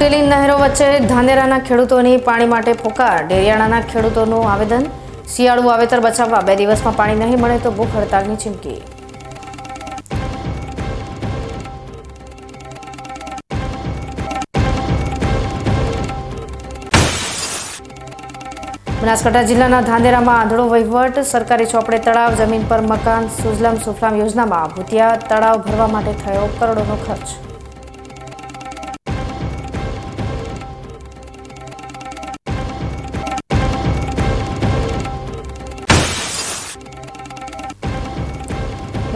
તૂટેલી નહેરો વચ્ચે ધાનેરાના ખેડૂતોની પાણી માટે પુકાર, ડેરિયાણાના ખેડૂતોનું આવેદન। શિયાળુ વાવેતર બચાવવા 2 દિવસમાં પાણી નહીં મળે તો ભૂખ હડતાલની ચીમકી। બનાસકાંઠા જિલ્લાના ધાનેરામાં આંધળો વહીવટ, સરકારી ચોપડે તળાવ, જમીન પર મકાન, સુજલામ સુફલામ યોજનામાં ભૂતિયા તળાવ ભરવા માટે થયો કરોડોનો ખર્ચ।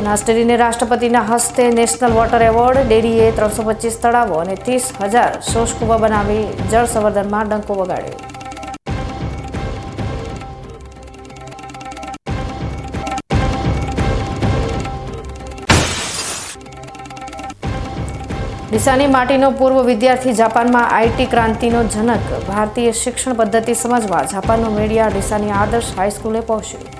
બનાસ ડેરીને રાષ્ટ્રપતિના હસ્તે નેશનલ વોટર એવોર્ડ, ડેરીએ 325 તળાવો અને 30,000 શોષ કૂવા બનાવી જળ સંવર્ધનમાં ડંકો વગાડ્યો। ડીસાની માટીનો પૂર્વ વિદ્યાર્થી જાપાનમાં આઈટી ક્રાંતિનો જનક, ભારતીય શિક્ષણ પદ્ધતિ સમજવા જાપાનનો મીડિયા ડીસાની આદર્શ હાઈસ્કૂલે પહોંચ્યો।